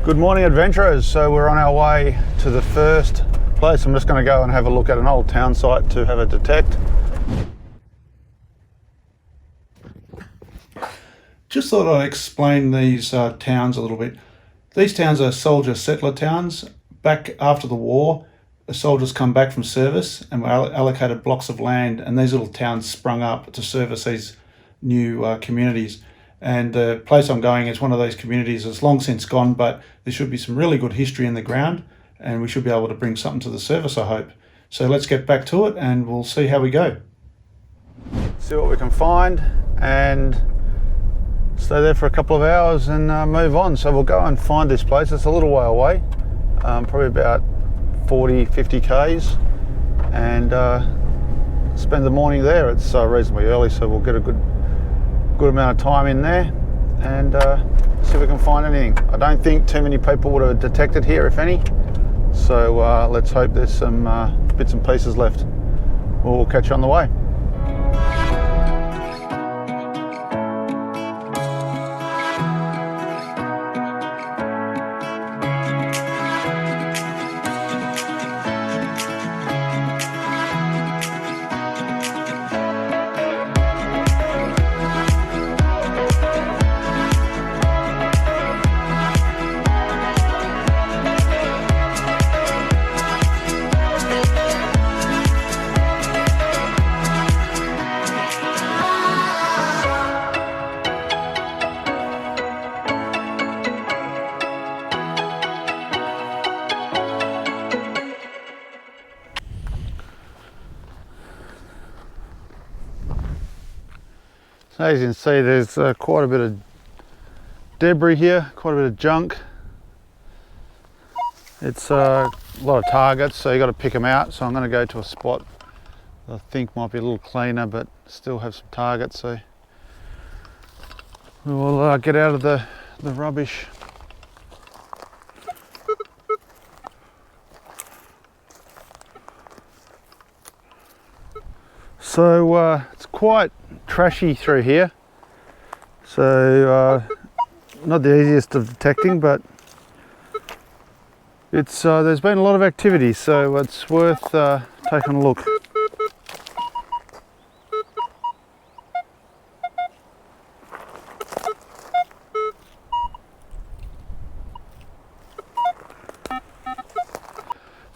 Good morning, adventurers. So we're on our way to the first place. I'm just going to go and have a look at an old town site to have a detect. Just thought I'd explain these towns a little bit. These towns are soldier settler towns. Back after the war, the soldiers come back from service and were allocated blocks of land, and these little towns sprung up to service these new communities. And the place I'm going is one of those communities that's long since gone, but there should be some really good history in the ground, and we should be able to bring something to the surface, I hope. So let's get back to it and we'll see how we go. See what we can find and stay there for a couple of hours and move on. So we'll go and find this place. It's a little way away, probably about 40-50 k's, and spend the morning there. It's reasonably early, so we'll get a good amount of time in there and see if we can find anything. I don't think too many people would have detected here, if any, so let's hope there's some bits and pieces left. We'll catch you on the way. So as you can see, there's quite a bit of debris here, quite a bit of junk. It's a lot of targets, so you got to pick them out. So I'm going to go to a spot that I think might be a little cleaner, but still have some targets. So we will get out of the rubbish. So it's quite trashy through here, so not the easiest of detecting, but it's there's been a lot of activity, so it's worth taking a look.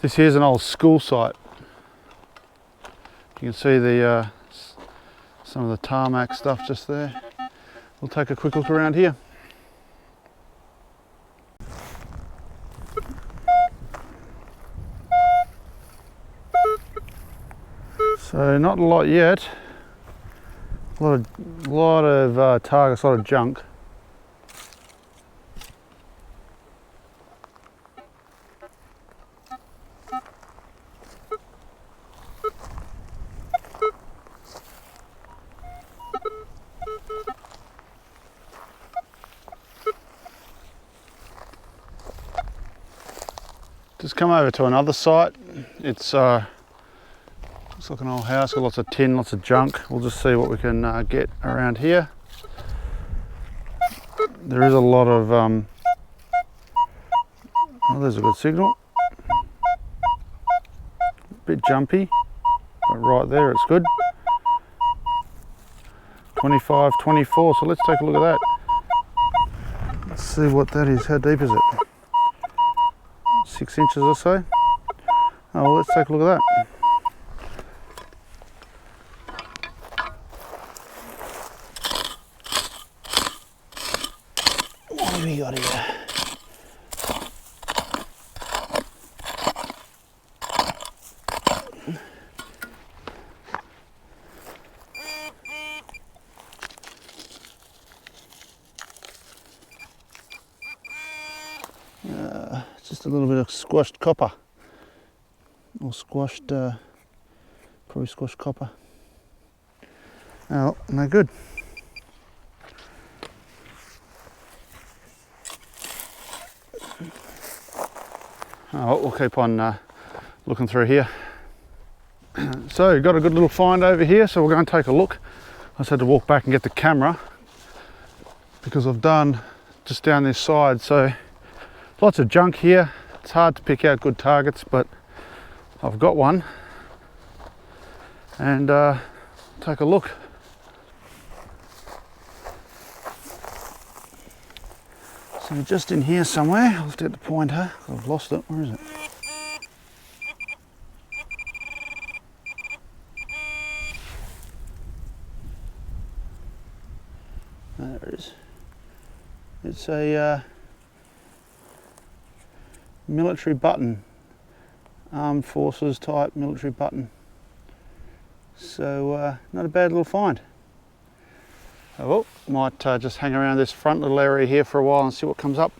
This here's an old school site. You can see the some of the tarmac stuff just there. We'll take a quick look around here. So not a lot yet. A lot of targets, a lot of junk. Just come over to another site. It's looks like an old house, got lots of tin, lots of junk. We'll just see what we can get around here. There is a lot of, oh, there's a good signal. Bit jumpy, but right there it's good. 25, 24, so let's take a look at that. Let's see what that is. How deep is it? 6 inches or so. Oh, well, let's take a look at that. What have we got here? Just a little bit of squashed copper, or squashed, probably squashed copper. Oh, no good. Oh, we'll keep on looking through here. So got a good little find over here, so we'll go and take a look. I just had to walk back and get the camera because I've done just down this side, so Lots of junk here. It's hard to pick out good targets, but I've got one. And take a look. So just in here somewhere, I'll have to get the pointer. I've lost it. Where is it? There it is. It's a military button, armed forces type military button. So not a bad little find. Oh, well, might just hang around this front little area here for a while and see what comes up.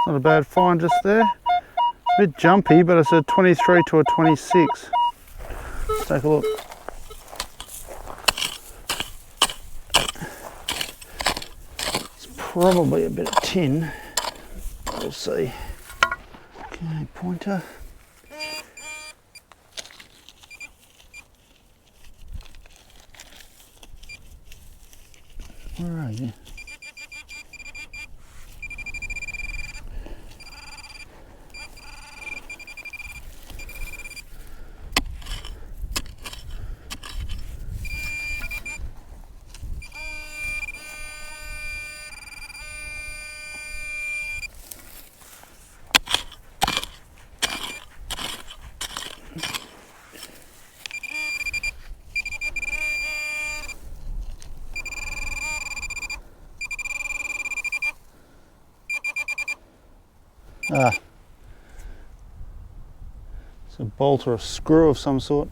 Not a bad find just there. It's a bit jumpy, but it's a 23 to a 26. Let's take a look. It's probably a bit of tin. We'll see. Okay, pointer. Where are you? Ah, it's a bolt or a screw of some sort.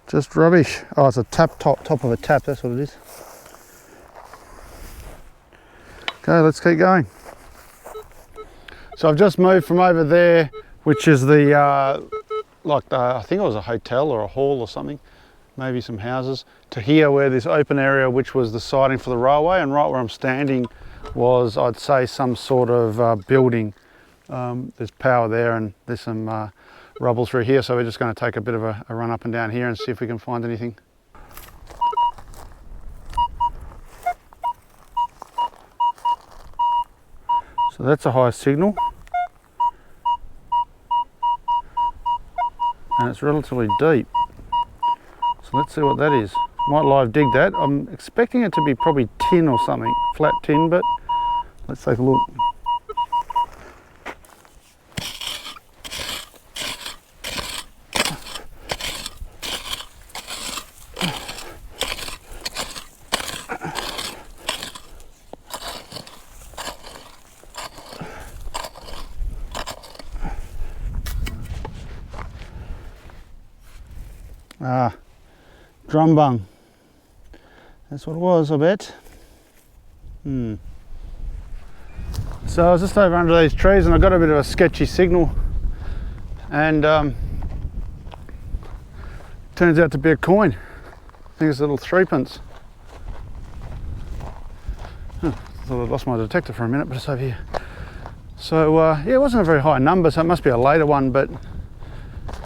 Just rubbish. Oh, it's a top of a tap, that's what it is. Okay, let's keep going. So I've just moved from over there, which is the, I think it was a hotel or a hall or something, maybe some houses, to here where this open area, which was the siding for the railway, and right where I'm standing was, I'd say, some sort of building. There's power there and there's some rubble through here, so we're just going to take a bit of a run up and down here and see if we can find anything. So that's a high signal and it's relatively deep, so let's see what that is. Might live dig that. I'm expecting it to be probably tin or something, flat tin, but let's take a look. Ah, drum bung. That's what it was, I bet. So I was just over under these trees and I got a bit of a sketchy signal, and turns out to be a coin. I think it's a little 3p. I thought I'd lost my detector for a minute, but it's over here. So yeah, it wasn't a very high number, so it must be a later one, but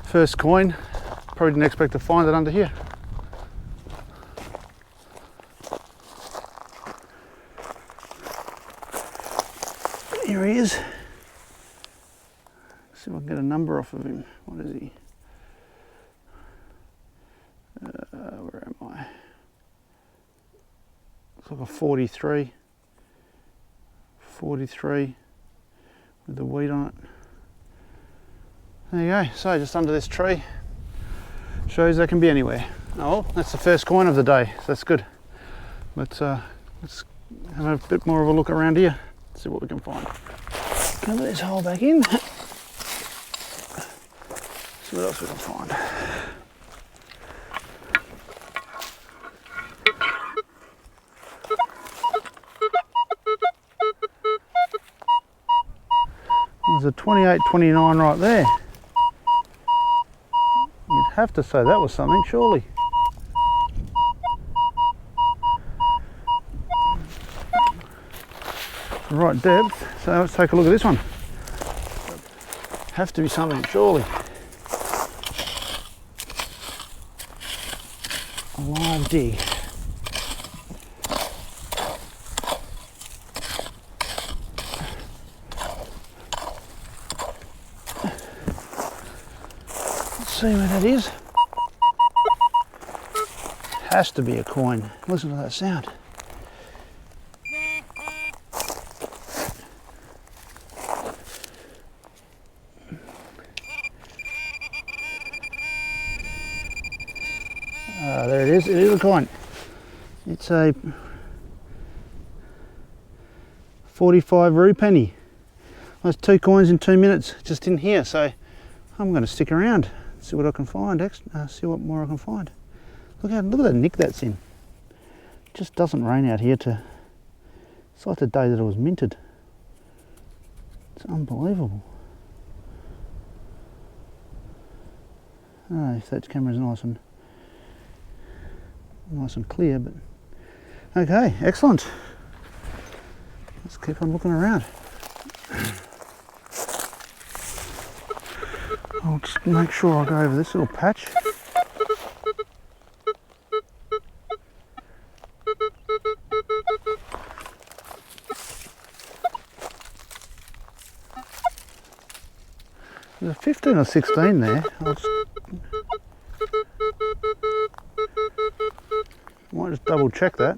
first coin. Probably didn't expect to find it under here. Here he is. See if I can get a number off of him. What is he? Where am I? Looks like a 43. 43 with the wheat on it. There you go. So just under this tree. Shows they can be anywhere. Oh, well, that's the first coin of the day. So that's good. But let's have a bit more of a look around here. See what we can find. Cover this hole back in. See what else we can find. There's a 28-29 right there. You'd have to say that was something, surely. the right depth. So let's take a look at this one. Have to be something, surely. A live dig. Let's see where that is. Has to be a coin. Listen to that sound. There it is. It is a coin. It's a 45 rupee penny. That's 2 coins in 2 minutes, just in here. So I'm going to stick around, see what I can find. See what more I can find. Look at the nick that's in. It just doesn't rain out here. It's like the day that it was minted. It's unbelievable. I don't know if that camera's nice and clear, but okay, excellent. Let's keep on looking around. I'll just make sure I go over this little patch. There's a 15 or 16 there. Might just double check that.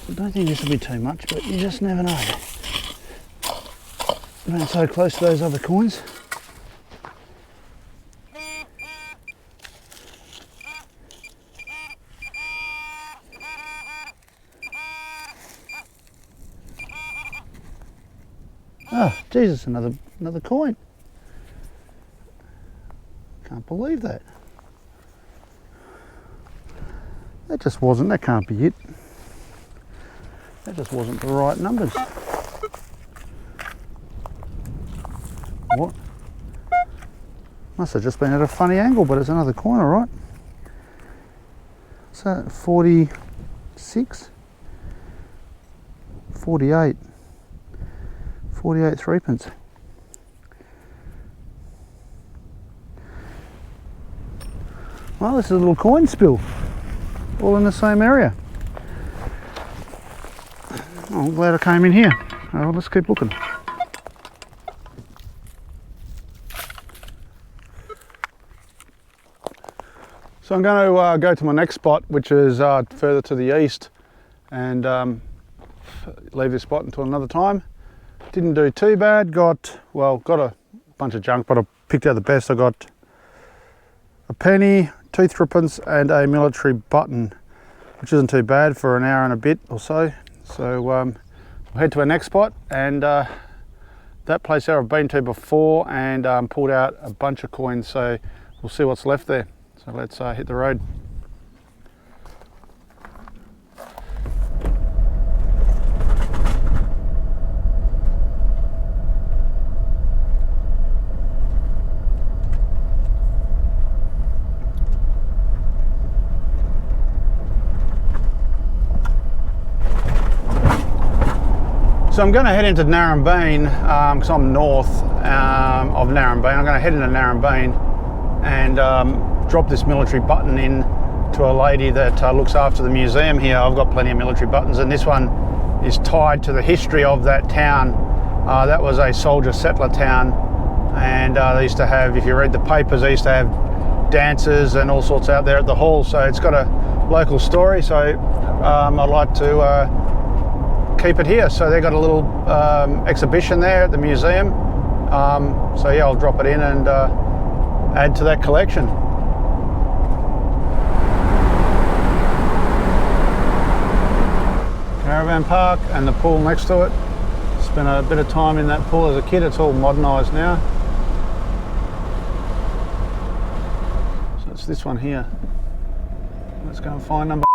I don't think this will be too much, but you just never know. Been so close to those other coins. Oh, Jesus, another coin. Can't believe that. That can't be it. That just wasn't the right numbers. What? Must have just been at a funny angle, but it's another coin, all right. What's that, 46? 48. 48 threepence. Well, this is a little coin spill, all in the same area. Oh, I'm glad I came in here. Oh, let's keep looking. So I'm going to go to my next spot, which is further to the east, and leave this spot until another time. Didn't do too bad. Got a bunch of junk, but I picked out the best. I got a penny, 2 threepence, and a military button, which isn't too bad for an hour and a bit or so. So we'll head to our next spot, and that place there I've been to before, and pulled out a bunch of coins. So we'll see what's left there. So let's hit the road. So I'm going to head into Narrabeen because I'm north of Narrabeen. I'm going to head into Narrabeen and drop this military button in to a lady that looks after the museum here. I've got plenty of military buttons, and this one is tied to the history of that town. That was a soldier settler town, and they used to have, if you read the papers, they used to have dances and all sorts out there at the hall. So it's got a local story, so I'd like to keep it here. So they've got a little exhibition there at the museum. So yeah, I'll drop it in and add to that collection. Caravan park and the pool next to it. Spent a bit of time in that pool as a kid. It's all modernised now. So it's this one here. Let's go and find number.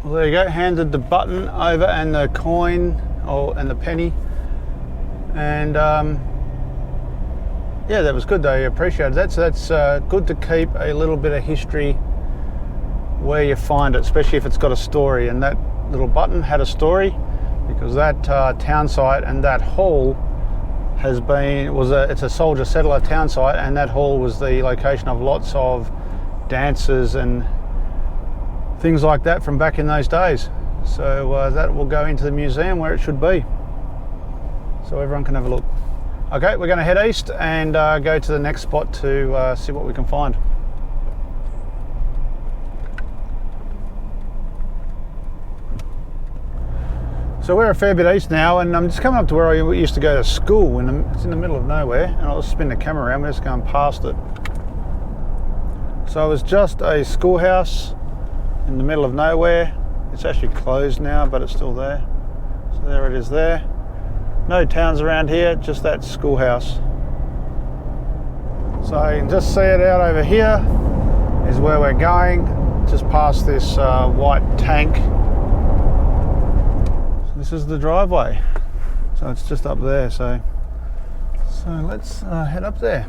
Well, there you go. Handed the button over and the coin, and the penny. And yeah, that was good. They appreciated that. So that's good to keep a little bit of history where you find it, especially if it's got a story. And that little button had a story, because that town site and that hall it's a soldier settler town site, and that hall was the location of lots of dances and things like that from back in those days. So that will go into the museum where it should be, so everyone can have a look. Okay, we're going to head east and go to the next spot to see what we can find. So we're a fair bit east now, and I'm just coming up to where I used to go to school. It's in the middle of nowhere, and I'll spin the camera around. We're just going past it. So it was just a schoolhouse in the middle of nowhere. It's actually closed now, but it's still there. So there it is there. No towns around here, just that schoolhouse. So you can just see it out over here is where we're going, just past this white tank. So this is the driveway. So it's just up there. So let's head up there.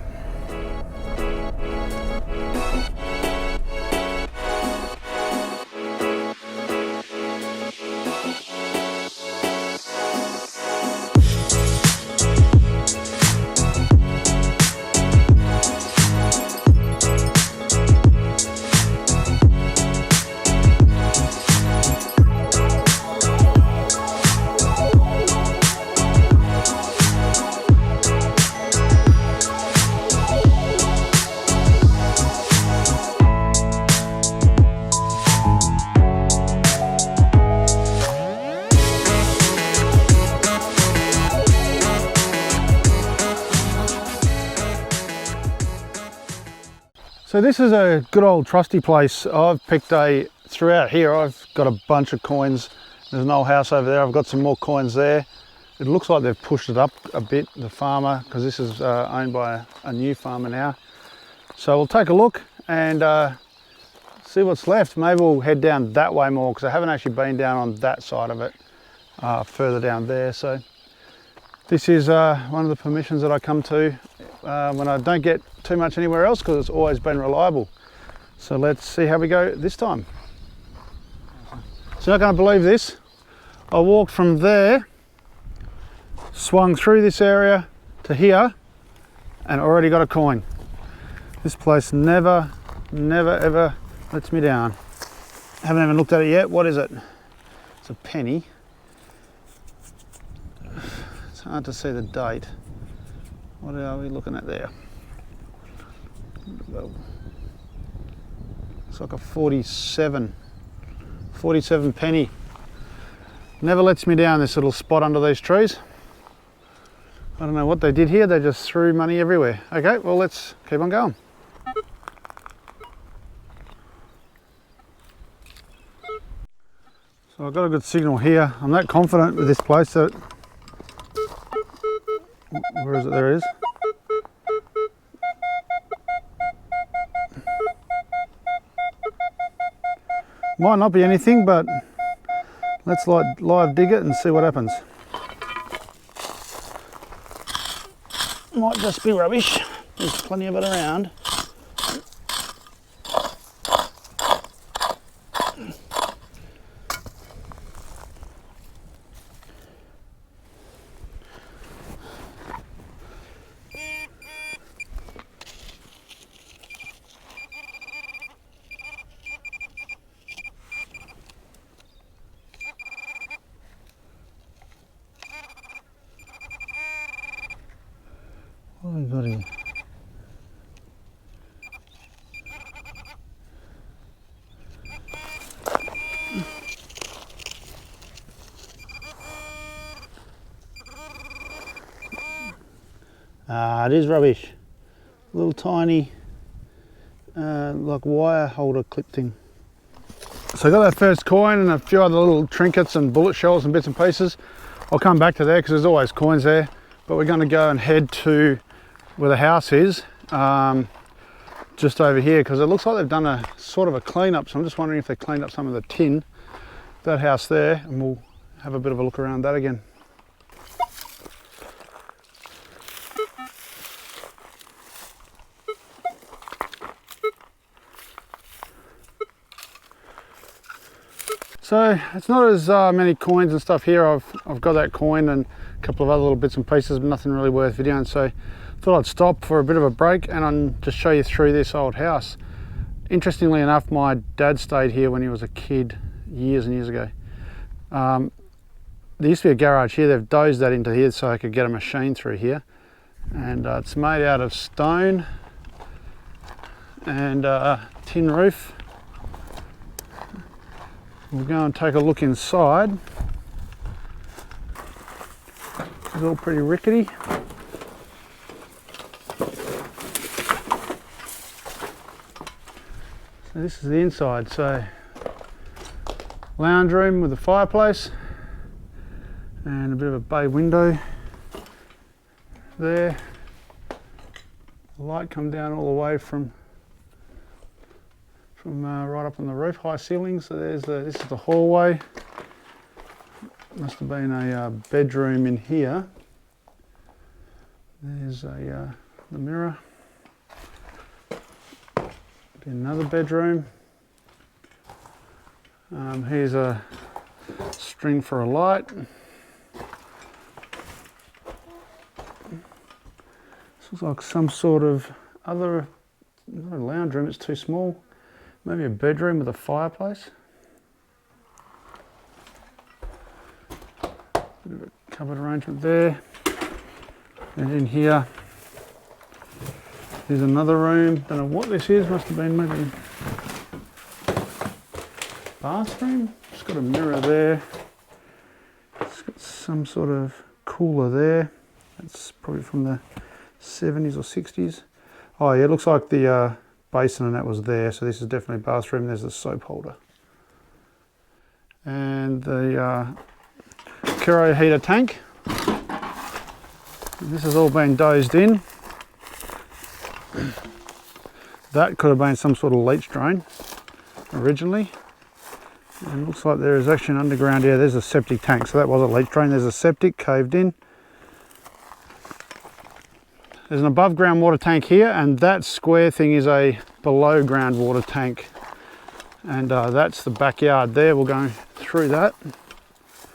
So this is a good old trusty place. I've picked throughout here, I've got a bunch of coins. There's an old house over there. I've got some more coins there. It looks like they've pushed it up a bit, the farmer, because this is owned by a new farmer now. So we'll take a look and see what's left. Maybe we'll head down that way more, because I haven't actually been down on that side of it, further down there. So this is one of the permissions that I come to when I don't get too much anywhere else, because it's always been reliable. So let's see how we go this time. So you're not going to believe this. I walked from there, swung through this area to here, and already got a coin. This place never ever lets me down. Haven't even looked at it yet. What is it? It's a penny. It's hard to see the date. What are we looking at there? It's like a 47 penny. Never lets me down, this little spot under these trees. I don't know what they did here, they just threw money everywhere. Okay, well let's keep on going. So I've got a good signal here. I'm that confident with this place that... Where is it? There it is. Might not be anything, but let's live dig it and see what happens. Might just be rubbish. There's plenty of it around. What have we got here? Ah, it is rubbish. Little tiny, like wire holder clip thing. So I got that first coin and a few other little trinkets and bullet shells and bits and pieces. I'll come back to there because there's always coins there. But we're going to go and head to where the house is, just over here, because it looks like they've done a sort of a clean-up. So I'm just wondering if they cleaned up some of the tin, that house there, and we'll have a bit of a look around that again. So it's not as many coins and stuff here. I've got that coin and a couple of other little bits and pieces, but nothing really worth videoing. So thought I'd stop for a bit of a break and I'll just show you through this old house. Interestingly enough, my dad stayed here when he was a kid years and years ago. There used to be a garage here. They've dozed that into here so I could get a machine through here. And it's made out of stone and tin roof. We'll go and take a look inside. It's all pretty rickety. So this is the inside. So lounge room with a fireplace and a bit of a bay window there. The light come down all the way from right up on the roof, high ceilings. So this is the hallway. Must have been a bedroom in here. There's the mirror. Be another bedroom. Here's a string for a light. This looks like some sort of other, not a lounge room, it's too small. Maybe a bedroom with a fireplace. Bit of a cupboard arrangement there. And in here, there's another room. Don't know what this is, must have been maybe bathroom. It's got a mirror there. It's got some sort of cooler there. That's probably from the 70s or 60s. Oh yeah, it looks like the basin and that was there. So this is definitely a bathroom. There's the soap holder. And the Kero heater tank. And this has all been dozed in. That could have been some sort of leach drain originally. And it looks like there is actually an underground, yeah, there's a septic tank. So that was a leach drain. There's a septic caved in. There's an above ground water tank here, and that square thing is a below ground water tank. And that's the backyard there. We'll go through that.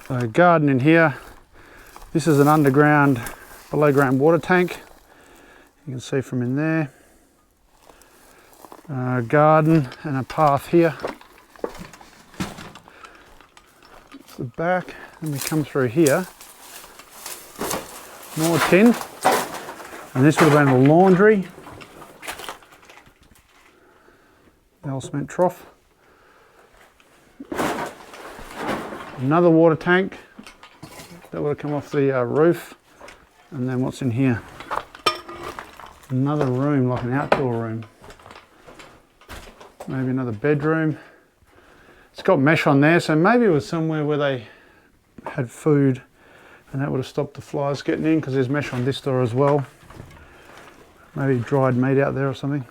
So garden in here. This is an underground, below ground water tank. You can see from in there. Garden and a path here. That's the back. And we come through here. More tin. And this would have been the laundry. The old cement trough. Another water tank. That would have come off the roof. And then what's in here? Another room, like an outdoor room. Maybe another bedroom. It's got mesh on there, so maybe it was somewhere where they had food and that would have stopped the flies getting in, because there's mesh on this door as well. Maybe dried meat out there or something.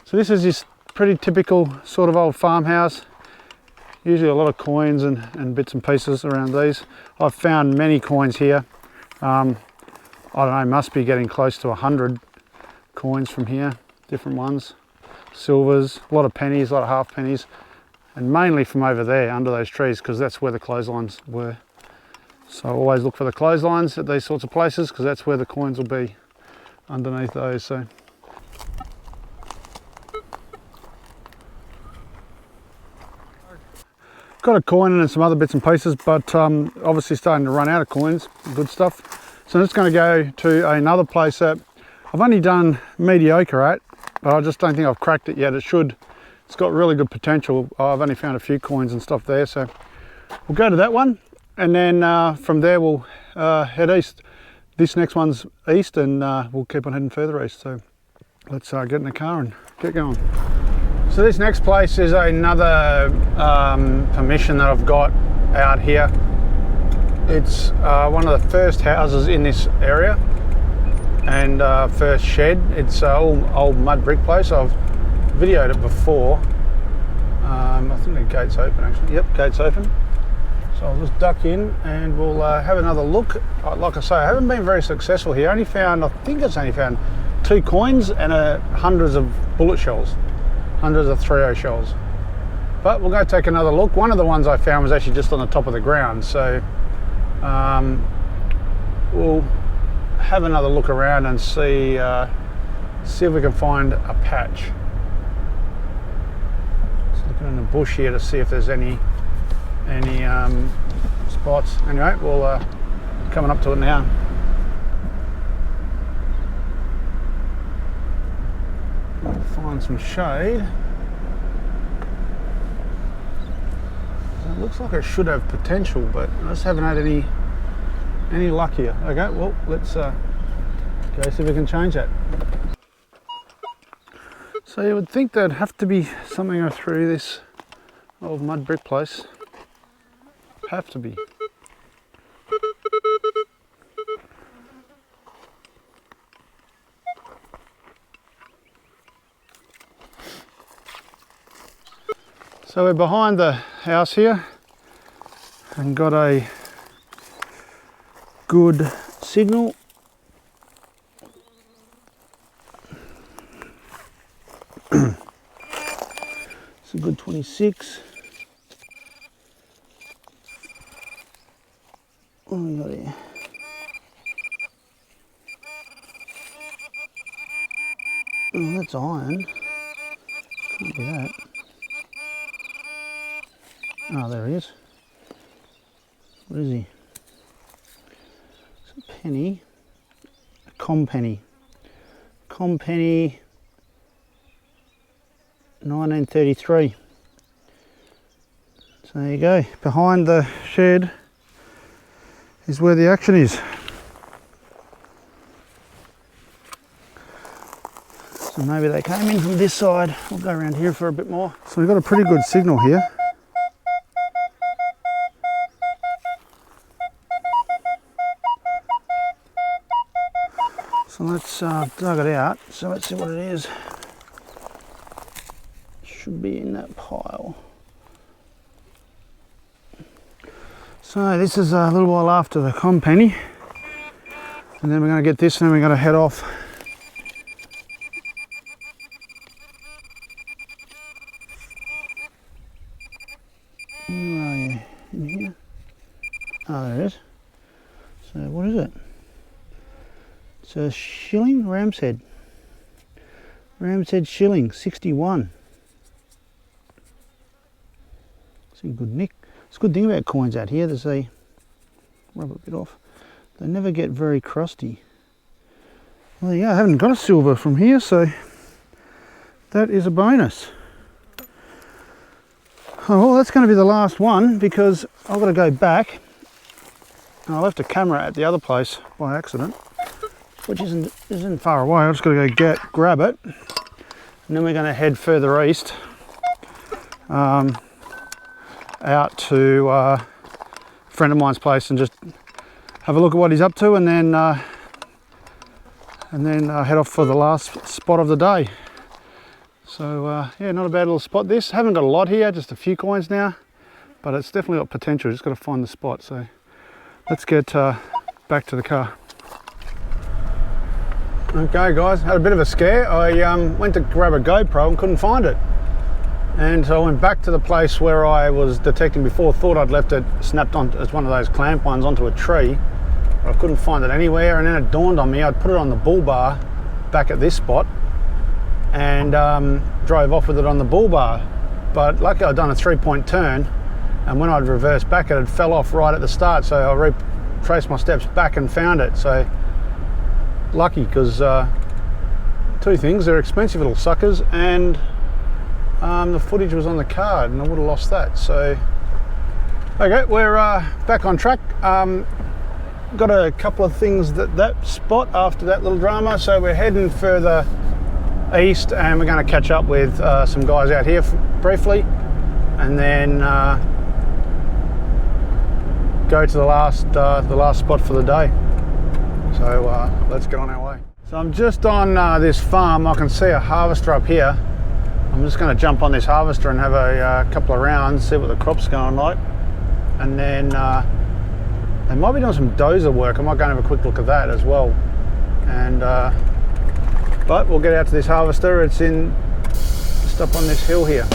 So this is this pretty typical sort of old farmhouse. Usually a lot of coins and bits and pieces around these. I've found many coins here. I don't know, must be getting close to 100 coins from here, different ones. Silvers, a lot of pennies, a lot of half pennies, and mainly from over there under those trees, because that's where the clotheslines were. So I always look for the clotheslines at these sorts of places, because that's where the coins will be, underneath those. So got a coin and some other bits and pieces, but obviously starting to run out of coins, good stuff. So I'm just going to go to another place that I've only done mediocre at, but I just don't think I've cracked it yet. It's got really good potential. I've only found a few coins and stuff there, so we'll go to that one, and then from there we'll head east. This next one's east, and we'll keep on heading further east. So let's get in the car and get going. So this next place is another permission that I've got out here. It's one of the first houses in this area, and first shed. It's all old mud brick place. I've videoed it before. I think the gate's open actually. Yep, gate's open. So I'll just duck in and we'll have another look. Like I say, I haven't been very successful here. I think it's only found 2 coins and hundreds of bullet shells, hundreds of .30 shells. But we'll go take another look. One of the ones I found was actually just on the top of the ground, so we'll have another look around and see if we can find a patch. Just looking in the bush here to see if there's any spots. Anyway, we'll coming up to it now. Find some shade. It looks like it should have potential, but I just haven't had any luck here. Okay, well, let's go see if we can change that. So you would think there'd have to be something through this old mud brick place. Have to be. So we're behind the house here and got a good signal. It's a good 26. What have we got here? Oh, that's iron. Can't be that. Oh, there he is. What is he? It's a penny. A com penny. Com penny 1933. So there you go. Behind the shed is where the action is. So maybe they came in from this side. We'll go around here for a bit more. So we've got a pretty good signal here. So let's dug it out. So let's see what it is. Should be in that pile. So this is a little while after the com penny, and then we're going to get this, and then we're going to head off. Where are you? In here? Oh, there it is. So what is it? It's a shilling, ram's head. Ram's head shilling, 61. It's in good nick. It's a good thing about coins out here, there's a rub a bit off. They never get very crusty. Well, yeah, I haven't got a silver from here, so that is a bonus. Oh, well, that's going to be the last one because I've got to go back. And I left a camera at the other place by accident, which isn't far away. I just got to go grab it, and then we're going to head further east, out to a friend of mine's place and just have a look at what he's up to, and then head off for the last spot of the day. So yeah, not a bad little spot this. Haven't got a lot here, just a few coins now, but it's definitely got potential. Just got to find the spot. So let's get back to the car. Okay guys, had a bit of a scare. I went to grab a GoPro and couldn't find it. And so I went back to the place where I was detecting before, thought I'd left it snapped on as one of those clamp ones onto a tree. But I couldn't find it anywhere, and then it dawned on me I'd put it on the bull bar back at this spot and drove off with it on the bull bar. But luckily I'd done a 3-point turn, and when I'd reversed back it had fell off right at the start, so I retraced my steps back and found it. So lucky, because two things, they're expensive little suckers, and the footage was on the card and I would have lost that. So okay, we're back on track. Got a couple of things that spot after that little drama, so we're heading further east and we're going to catch up with some guys out here briefly, and then go to the last spot for the day. So let's get on our way. So I'm just on this farm. I can see a harvester up here. I'm just going to jump on this harvester and have a couple of rounds, see what the crop's going like, and then they might be doing some dozer work. I might go and have a quick look at that as well. And but we'll get out to this harvester. It's just up on this hill here.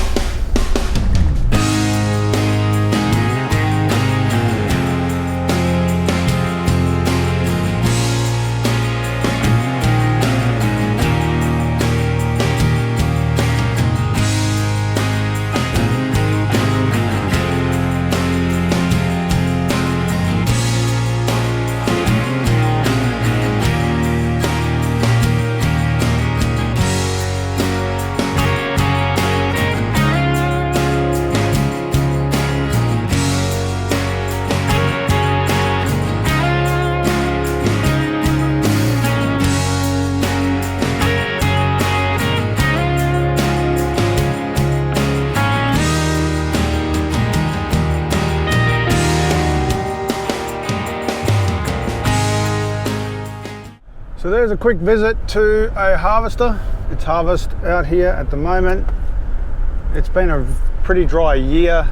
a quick visit to a harvester. It's harvest out here at the moment. It's been a pretty dry year,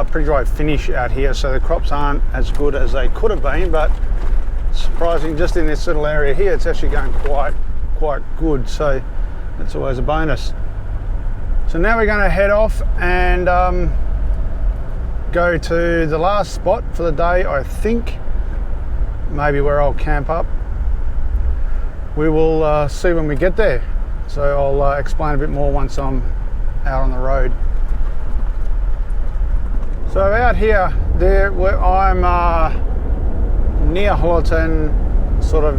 pretty dry finish out here, so the crops aren't as good as they could have been, but surprising, just in this little area here, it's actually going quite good, so that's always a bonus. So now we're going to head off and go to the last spot for the day, I think, maybe where I'll camp up. We will see when we get there, so I'll explain a bit more once I'm out on the road. So out here, I'm near Hollerton, sort of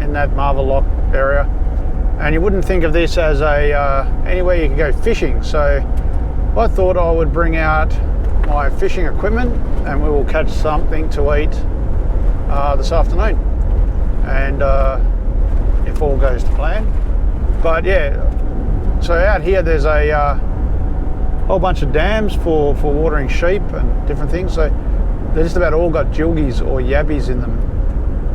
in that Marvel Lock area, and you wouldn't think of this as anywhere you could go fishing, so I thought I would bring out my fishing equipment and we will catch something to eat this afternoon, and if all goes to plan. But yeah, so out here there's a whole bunch of dams for watering sheep and different things, so they just about all got jilgies or yabbies in them,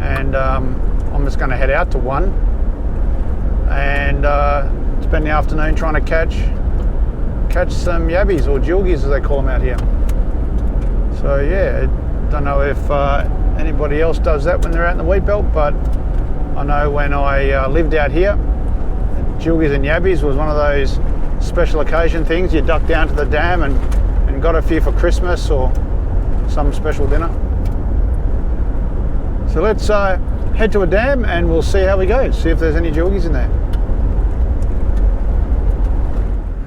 and I'm just going to head out to one and spend the afternoon trying to catch some yabbies or jilgies as they call them out here. So yeah, I don't know if anybody else does that when they're out in the Wheatbelt, but I know when I lived out here, jilgies and yabbies was one of those special occasion things. You duck down to the dam and got a few for Christmas or some special dinner. So let's head to a dam and we'll see how we go, see if there's any jilgies in there.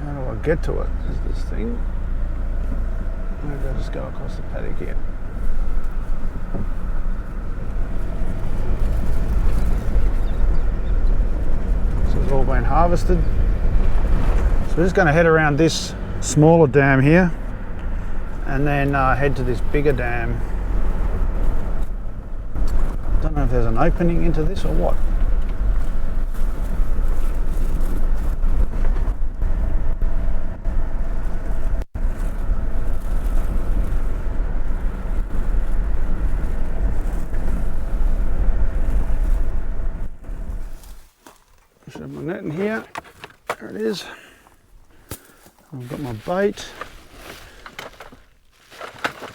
How do I get to it? Is this thing? Maybe I'll just go across the paddock here. So it's all been harvested. So we're just going to head around this smaller dam here and then head to this bigger dam. I don't know if there's an opening into this or what. Should have my net in here. There it is. I've got my bait.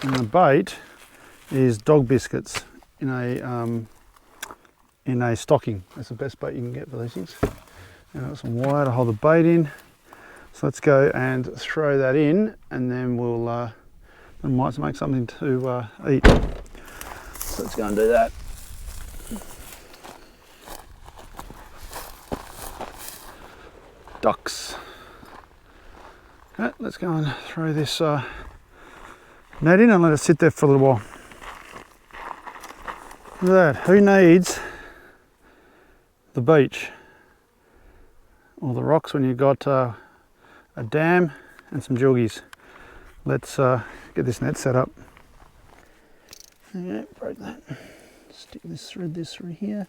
And the bait is dog biscuits in a stocking. That's the best bait you can get for these things. And I've got some wire to hold the bait in. So let's go and throw that in, and then we might make something to eat. So let's go and do that. Ducks. Okay, let's go and throw this net in and let it sit there for a little while. Look at that. Who needs the beach or the rocks when you've got a dam and some jilgies? Let's get this net set up. Okay, break that. Stick this through here.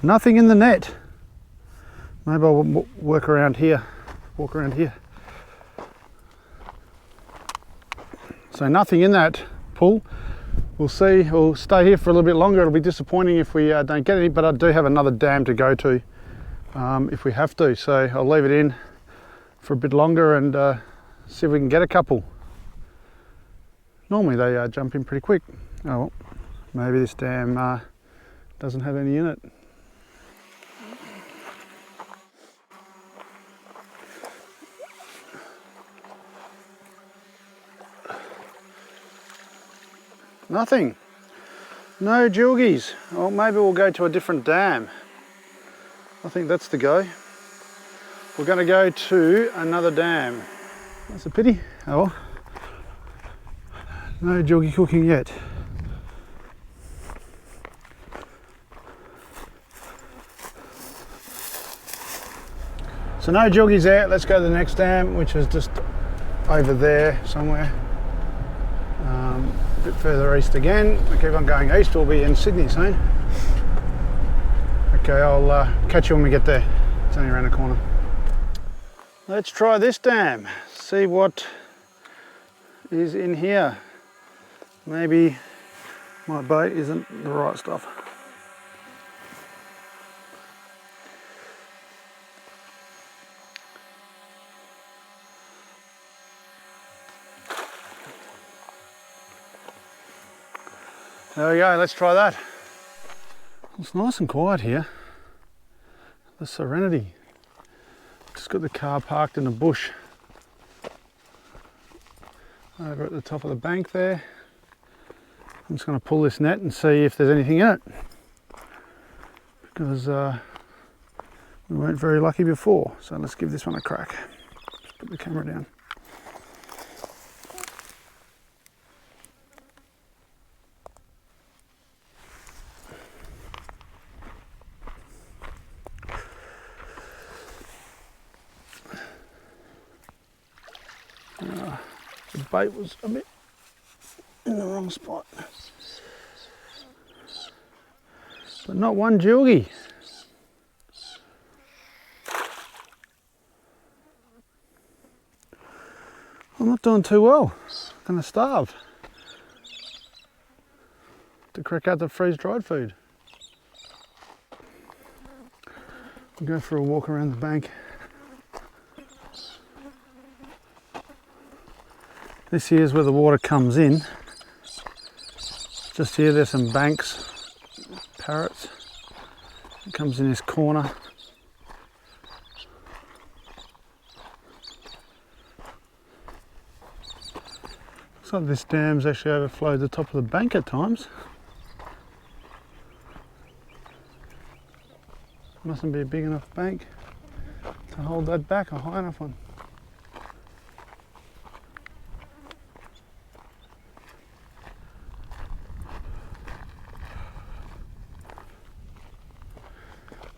Nothing in the net. Maybe I'll walk around here. So nothing in that pool. We'll see. We'll stay here for a little bit longer. It'll be disappointing if we don't get any, but I do have another dam to go to if we have to. So I'll leave it in for a bit longer and see if we can get a couple. Normally they jump in pretty quick. Oh well, maybe this dam doesn't have any in it. Nothing. No jilgies. Well, maybe we'll go to a different dam. I think that's the go. We're going to go to another dam. That's a pity. Oh well. No jilgie cooking yet. So no juggies there. Let's go to the next dam, which is just over there somewhere. A bit further east again. We keep on going east, we'll be in Sydney soon. Okay, I'll catch you when we get there. It's only around the corner. Let's try this dam, see what is in here. Maybe my bait isn't the right stuff. There we go, let's try that. It's nice and quiet here. The serenity. Just got the car parked in a bush over at the top of the bank there. I'm just going to pull this net and see if there's anything in it, because we weren't very lucky before. So let's give this one a crack. Just put the camera down. The bait was a bit in the wrong spot, but not one jilgy. I'm not doing too well. I'm gonna starve to crack out the freeze-dried food. I'll go for a walk around the bank. This here is where the water comes in. Just here, there's some banks, parrots. It comes in this corner. Looks like this dam's actually overflowed the top of the bank at times. Mustn't be a big enough bank to hold that back, a high enough one.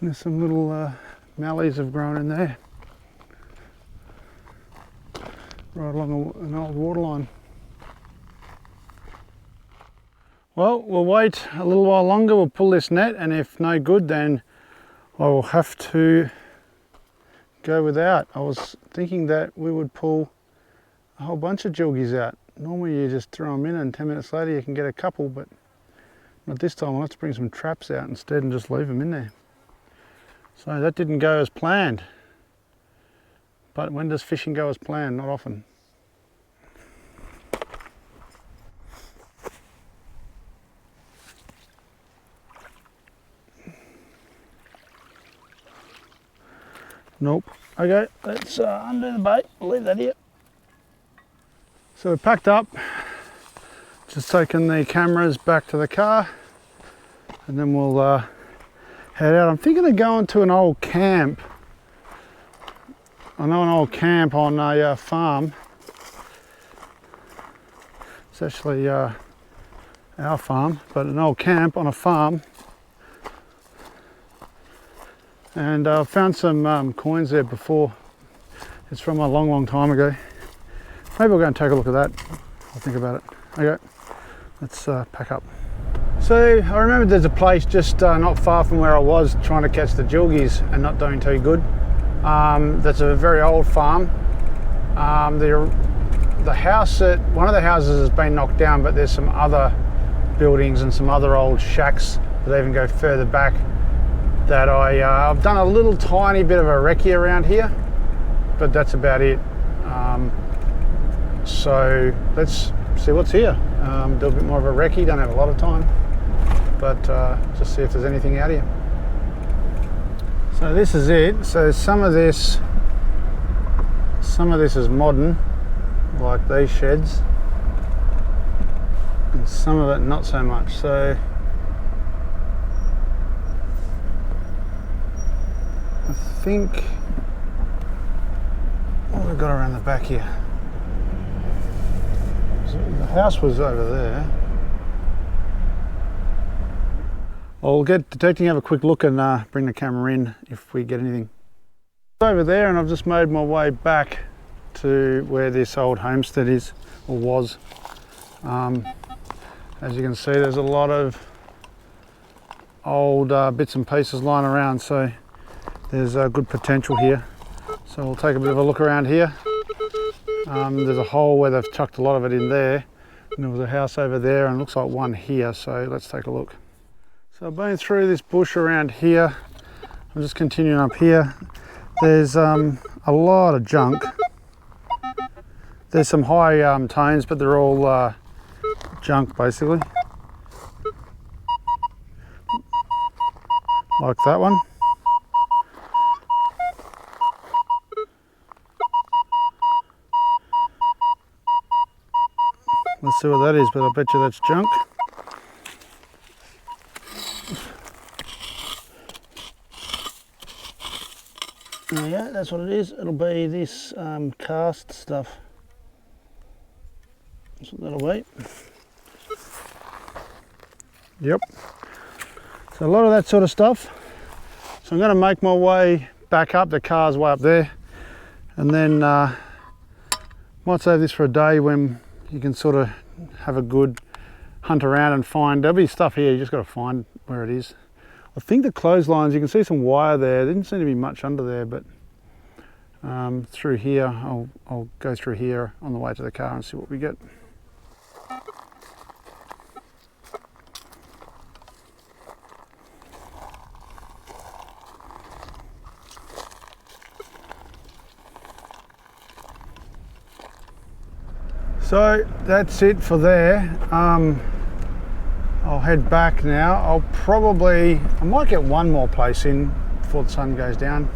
There's some little mallees have grown in there, right along an old water line. Well, we'll wait a little while longer, we'll pull this net, and if no good, then I will have to go without. I was thinking that we would pull a whole bunch of jilgies out. Normally you just throw them in and 10 minutes later you can get a couple, but not this time. I'll have to bring some traps out instead and just leave them in there. So that didn't go as planned. But when does fishing go as planned? Not often. Nope. Okay, let's undo the bait. I'll leave that here. So we're packed up. Just taking the cameras back to the car, and then we'll head out. I'm thinking of going to an old camp. I know an old camp on a farm. It's actually our farm, but an old camp on a farm. And I found some coins there before. It's from a long, long time ago. Maybe we'll go and take a look at that. I'll think about it. Okay, let's pack up. So I remember there's a place just not far from where I was trying to catch the jilgies and not doing too good. That's a very old farm. The house, one of the houses has been knocked down, but there's some other buildings and some other old shacks that even go further back that I've done a little tiny bit of a recce around here, but that's about it. So let's see what's here. Do a bit more of a recce, don't have a lot of time, but just see if there's anything out here. So this is it. So some of this is modern, like these sheds, and some of it not so much. So I think what we've got around the back here. So the house was over there. I'll get detecting, have a quick look, and bring the camera in if we get anything. Over there, and I've just made my way back to where this old homestead is, or was. As you can see, there's a lot of old bits and pieces lying around, so there's good potential here. So we'll take a bit of a look around here. There's a hole where they've chucked a lot of it in there, and there was a house over there, and looks like one here, so let's take a look. So I've been through this bush around here. I'm just continuing up here. There's a lot of junk. There's some high tones, but they're all junk basically. Like that one. Let's see what that is, but I bet you that's junk. Yeah, that's what it is. It'll be this cast stuff. That's what that'll be. Yep. So a lot of that sort of stuff. So I'm going to make my way back up. The car's way up there, and then might save this for a day when you can sort of have a good hunt around and find. There'll be stuff here. You just got to find where it is. I think the clotheslines, you can see some wire there. There didn't seem to be much under there, but through here, I'll go through here on the way to the car and see what we get. So that's it for there. I'll head back now. I might get one more place in before the sun goes down,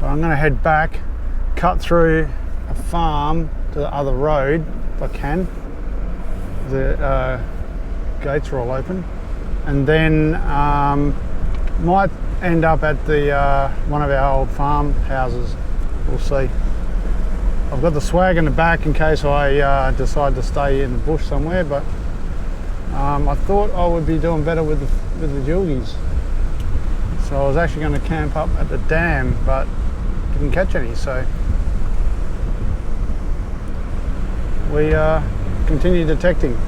but I'm going to head back, cut through a farm to the other road if I can. The gates are all open, and then might end up at the one of our old farmhouses. We'll see. I've got the swag in the back in case I decide to stay in the bush somewhere, but I thought I would be doing better with the jilgies. So I was actually going to camp up at the dam, but didn't catch any, so we continue detecting.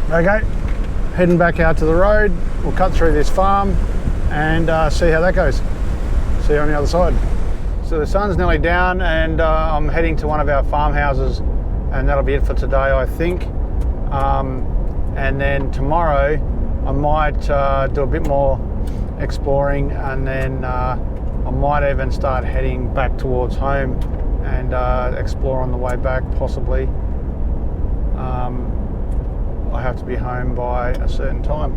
Okay, heading back out to the road. We'll cut through this farm and see how that goes. See you on the other side. So the sun's nearly down, and I'm heading to one of our farmhouses, and that'll be it for today, I think. And then tomorrow I might do a bit more exploring, and then I might even start heading back towards home and explore on the way back, possibly. I have to be home by a certain time.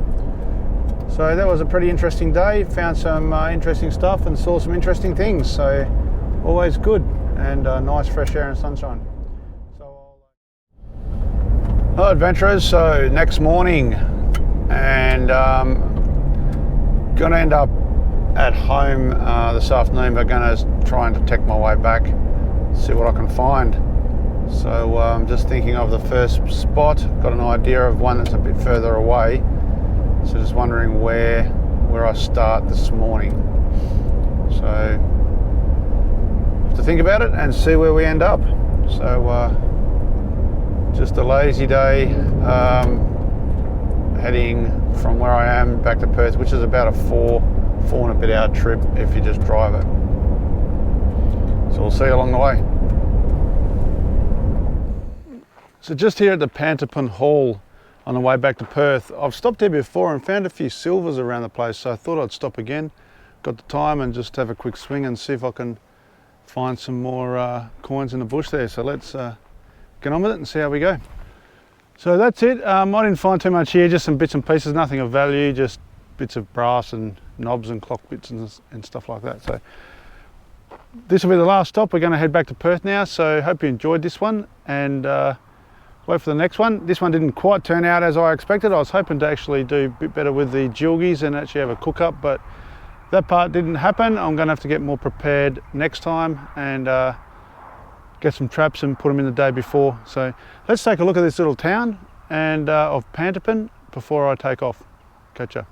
So that was a pretty interesting day. Found some interesting stuff and saw some interesting things. So always good, and nice fresh air and sunshine. Hello adventurers, so next morning, and gonna end up at home this afternoon, but gonna try and detect my way back, see what I can find. So I'm just thinking of the first spot, got an idea of one that's a bit further away, so just wondering where I start this morning. So to think about it and see where we end up. So just a lazy day, heading from where I am back to Perth, which is about a four and a bit hour trip if you just drive it. So we'll see you along the way. So just here at the Pantapon Hall on the way back to Perth, I've stopped here before and found a few silvers around the place, so I thought I'd stop again. Got the time and just have a quick swing and see if I can find some more coins in the bush there. So let's get on with it and see how we go. So that's it. I didn't find too much here, just some bits and pieces, nothing of value, just bits of brass and knobs and clock bits and stuff like that. So this will be the last stop. We're going to head back to Perth now, so hope you enjoyed this one, and wait for the next one. This one didn't quite turn out as I expected. I was hoping to actually do a bit better with the jilgies and actually have a cook up, but that part didn't happen. I'm going to have to get more prepared next time and get some traps and put them in the day before. So let's take a look at this little town and of Pantapon before I take off. Catch ya.